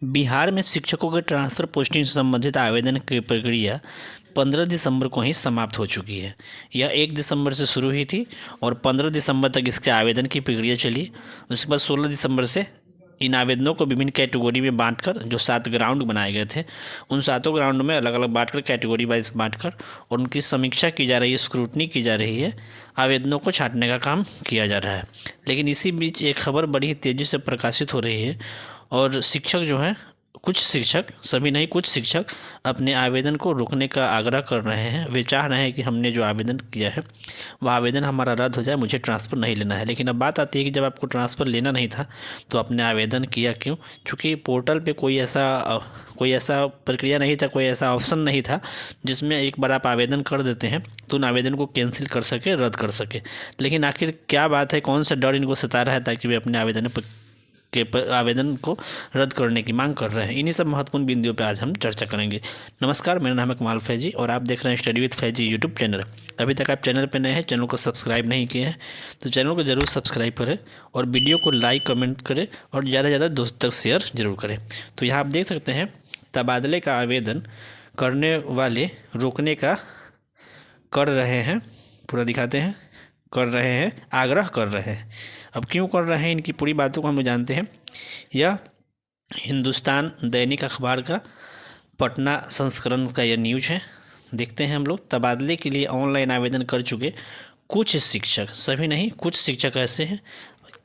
बिहार में शिक्षकों के ट्रांसफ़र पोस्टिंग से संबंधित आवेदन की प्रक्रिया 15 दिसंबर को ही समाप्त हो चुकी है। यह 1 दिसंबर से शुरू हुई थी और 15 दिसंबर तक इसके आवेदन की प्रक्रिया चली। उसके बाद 16 दिसंबर से इन आवेदनों को विभिन्न कैटेगरी में बांटकर जो 7 ग्राउंड बनाए गए थे, उन 7 ग्राउंड में अलग अलग बांटकर कैटेगरी वाइज बांटकर और उनकी समीक्षा की जा रही है, स्क्रूटनी की जा रही है, आवेदनों को छांटने का काम किया जा रहा है। लेकिन इसी बीच एक खबर बड़ी तेज़ी से प्रकाशित हो रही है और शिक्षक जो हैं, कुछ शिक्षक, सभी नहीं, कुछ शिक्षक अपने आवेदन को रोकने का आग्रह कर रहे हैं। वे चाह रहे हैं कि हमने जो आवेदन किया है वह आवेदन हमारा रद्द हो जाए, मुझे ट्रांसफ़र नहीं लेना है। लेकिन अब बात आती है कि जब आपको ट्रांसफ़र लेना नहीं था तो आपने आवेदन किया क्यों? चूँकि पोर्टल पे कोई ऐसा प्रक्रिया नहीं था, कोई ऐसा ऑप्शन नहीं था जिसमें एक बार आप आवेदन कर देते हैं तो उन आवेदन को कैंसिल कर सके, रद्द कर सके। लेकिन आखिर क्या बात है, कौन सा डर इनको सता रहा है ताकि वे अपने आवेदन को रद्द करने की मांग कर रहे हैं? इन्हीं सब महत्वपूर्ण बिंदुओं पर आज हम चर्चा करेंगे। नमस्कार, मेरा नाम है कमाल फैजी और आप देख रहे हैं study with Faizi YouTube channel. अभी तक आप चैनल पर नए हैं, चैनल को सब्सक्राइब नहीं किए हैं तो चैनल को ज़रूर सब्सक्राइब करें और वीडियो को लाइक, कमेंट करें और ज़्यादा से ज़्यादा दोस्तों तक शेयर जरूर करें। तो यहाँ आप देख सकते हैं, तबादले का आवेदन करने वाले रोकने का कर रहे हैं, पूरा दिखाते हैं, कर रहे हैं, आग्रह कर रहे हैं। अब क्यों कर रहे हैं, इनकी पूरी बातों को हम लोग जानते हैं। यह हिंदुस्तान दैनिक अखबार का पटना संस्करण का यह न्यूज है। देखते हैं हम लोग। तबादले के लिए ऑनलाइन आवेदन कर चुके कुछ शिक्षक, सभी नहीं, कुछ शिक्षक ऐसे हैं,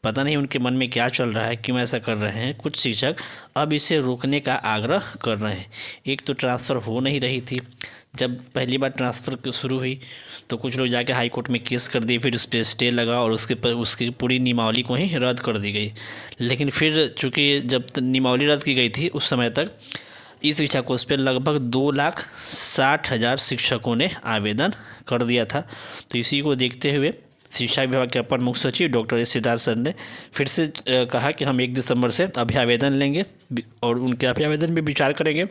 पता नहीं उनके मन में क्या चल रहा है, क्यों ऐसा कर रहे हैं। कुछ शिक्षक अब इसे रोकने का आग्रह कर रहे हैं। एक तो ट्रांसफ़र हो नहीं रही थी, जब पहली बार ट्रांसफ़र शुरू हुई तो कुछ लोग जाके हाई कोर्ट में केस कर दिए, फिर उस पर स्टे लगा और उसकी पूरी नियमावली को ही रद्द कर दी गई। लेकिन फिर चूँकि जब नियमावली रद्द की गई थी उस समय तक इस शिक्षा कोर्स पर लगभग 2,60,000 शिक्षकों ने आवेदन कर दिया था। तो इसी को देखते हुए शिक्षा विभाग के अपर मुख्य सचिव डॉक्टर एस सिद्धार्थ सर ने फिर से कहा कि हम 1 दिसंबर से अभी आवेदन लेंगे और उनके अभी आवेदन में विचार करेंगे।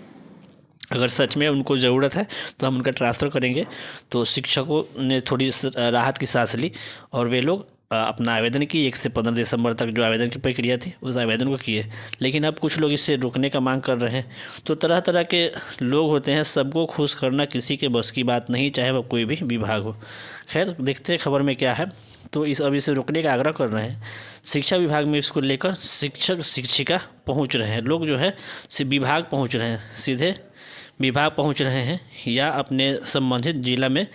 अगर सच में उनको ज़रूरत है तो हम उनका ट्रांसफ़र करेंगे। तो शिक्षकों ने थोड़ी राहत की सांस ली और वे लोग अपना आवेदन किए। 1 से 15 दिसंबर तक जो आवेदन की प्रक्रिया थी उस आवेदन को किए। लेकिन अब कुछ लोग इसे रोकने का मांग कर रहे हैं। तो तरह तरह के लोग होते हैं, सबको खुश करना किसी के बस की बात नहीं, चाहे वह कोई भी विभाग हो। खैर, देखते हैं खबर में क्या है। तो अब इसे रोकने का आग्रह कर रहे हैं। शिक्षा विभाग में इसको लेकर शिक्षक शिक्षिका पहुँच रहे हैं, लोग जो है विभाग पहुँच रहे हैं, सीधे विभाग पहुंच रहे हैं या अपने संबंधित जिला में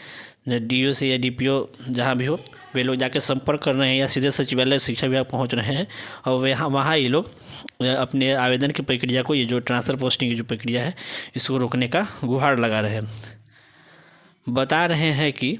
डीओ से या डीपीओ जहां भी हो, वे लोग जाके संपर्क कर रहे हैं या सीधे सचिवालय शिक्षा विभाग पहुंच रहे हैं और वहाँ ये लोग अपने आवेदन की प्रक्रिया को, ये जो ट्रांसफ़र पोस्टिंग की जो प्रक्रिया है, इसको रोकने का गुहार लगा रहे हैं। बता रहे हैं कि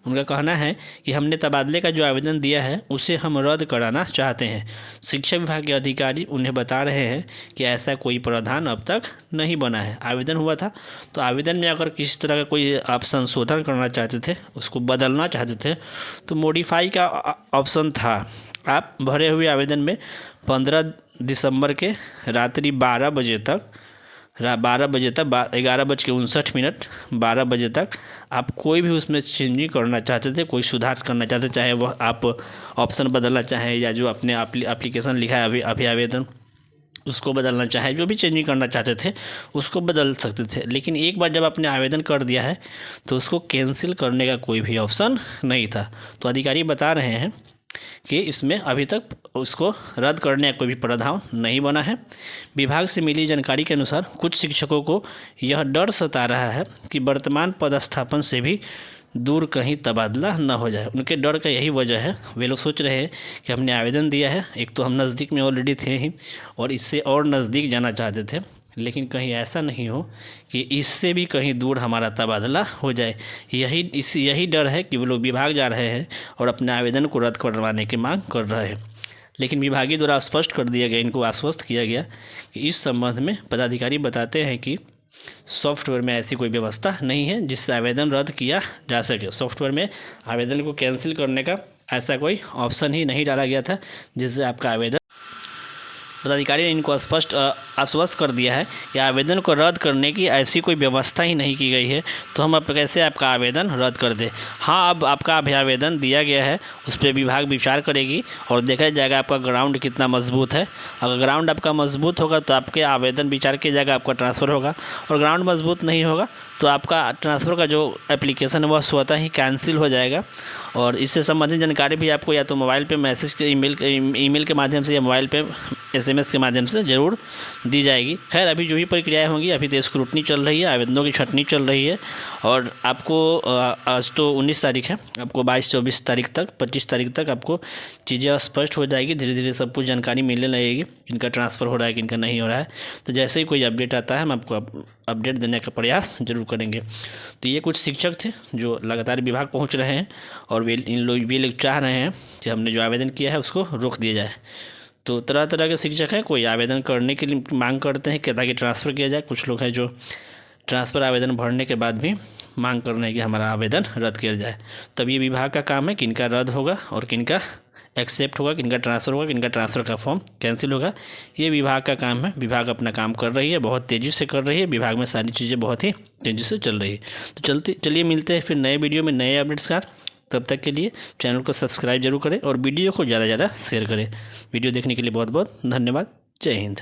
उनका कहना है कि हमने तबादले का जो आवेदन दिया है उसे हम रद्द कराना चाहते हैं। शिक्षा विभाग के अधिकारी उन्हें बता रहे हैं कि ऐसा कोई प्रावधान अब तक नहीं बना है। आवेदन हुआ था तो आवेदन में अगर किसी तरह का कोई आप संशोधन करना चाहते थे, उसको बदलना चाहते थे तो मॉडिफाई का ऑप्शन था। आप भरे हुए आवेदन में 15 दिसंबर के रात्रि 12 बजे तक 11:59 12 बजे तक आप कोई भी उसमें चेंजिंग करना चाहते थे, कोई सुधार करना चाहते, चाहे वह आप ऑप्शन बदलना चाहें या जो अपने एप्लीकेशन लिखा है अभी आवेदन उसको बदलना चाहे, जो भी चेंजिंग करना चाहते थे उसको बदल सकते थे। लेकिन एक बार जब आपने आवेदन कर दिया है तो उसको कैंसिल करने का कोई भी ऑप्शन नहीं था। तो अधिकारी बता रहे हैं कि इसमें अभी तक उसको रद्द करने का कोई भी प्रावधान नहीं बना है। विभाग से मिली जानकारी के अनुसार कुछ शिक्षकों को यह डर सता रहा है कि वर्तमान पदस्थापन से भी दूर कहीं तबादला न हो जाए। उनके डर का यही वजह है। वे लोग सोच रहे हैं कि हमने आवेदन दिया है, एक तो हम नज़दीक में ऑलरेडी थे ही और इससे और नज़दीक जाना चाहते थे, लेकिन कहीं ऐसा नहीं हो कि इससे भी कहीं दूर हमारा तबादला हो जाए। यही डर है कि वो लोग विभाग जा रहे हैं और अपने आवेदन को रद्द करवाने की मांग कर रहे हैं। लेकिन विभागीय द्वारा स्पष्ट कर दिया गया, इनको आश्वस्त किया गया कि इस संबंध में पदाधिकारी बताते हैं कि सॉफ्टवेयर में ऐसी कोई व्यवस्था नहीं है जिससे आवेदन रद्द किया जा सके। सॉफ्टवेयर में आवेदन को कैंसिल करने का ऐसा कोई ऑप्शन ही नहीं डाला गया था जिससे आपका आवेदन पदाधिकारी ने इनको स्पष्ट आश्वस्त कर दिया है कि आवेदन को रद्द करने की ऐसी कोई व्यवस्था ही नहीं की गई है, तो हम अब कैसे आपका आवेदन रद्द कर दें। हाँ, अब आपका आवेदन दिया गया है, उस पर विभाग विचार करेगी और देखा जाएगा आपका ग्राउंड कितना मजबूत है। अगर ग्राउंड आपका मजबूत होगा तो आपके आवेदन विचार किया जाएगा, आपका ट्रांसफ़र होगा, और ग्राउंड मजबूत नहीं होगा तो आपका ट्रांसफ़र का जो एप्लीकेशन है वह स्वतः ही कैंसिल हो जाएगा। और इससे संबंधित जानकारी भी आपको या तो मोबाइल पे मैसेज के ईमेल के माध्यम से या मोबाइल पे SMS के माध्यम से ज़रूर दी जाएगी। खैर, अभी जो भी प्रक्रियाएँ होंगी, अभी तो स्क्रूटनी चल रही है, आवेदनों की छँटनी चल रही है, और आपको आज तो 19 तारीख है, आपको 22-24 तारीख तक 25 तारीख तक आपको चीज़ें स्पष्ट हो जाएगी। धीरे धीरे सब कुछ जानकारी मिलने लगेगी, किनका ट्रांसफ़र हो रहा है, किनका नहीं हो रहा है। तो जैसे ही कोई अपडेट आता है हम आपको अपडेट देने का प्रयास जरूर करेंगे। तो ये कुछ शिक्षक थे जो लगातार विभाग पहुंच रहे हैं, और वे लोग चाह रहे हैं कि हमने जो आवेदन किया है उसको रोक दिया जाए। तो तरह तरह के शिक्षक हैं, कोई आवेदन करने के लिए मांग करते हैं कि ताकि ट्रांसफ़र किया जाए, कुछ लोग हैं जो ट्रांसफ़र आवेदन भरने के बाद भी मांग कर रहे हैं कि हमारा आवेदन रद्द किया जाए। तब ये विभाग का काम है किनका रद्द होगा और किनका एक्सेप्ट होगा, किनका ट्रांसफ़र होगा, किनका ट्रांसफ़र का फॉर्म कैंसिल होगा। ये विभाग का काम है। विभाग अपना काम कर रही है, बहुत तेज़ी से कर रही है। विभाग में सारी चीज़ें बहुत ही तेज़ी से चल रही है। तो चलिए मिलते हैं फिर नए वीडियो में नए अपडेट्स का। तब तक के लिए चैनल को सब्सक्राइब जरूर करें और वीडियो को ज़्यादा से ज़्यादा शेयर करें। वीडियो देखने के लिए बहुत बहुत धन्यवाद। जय हिंद।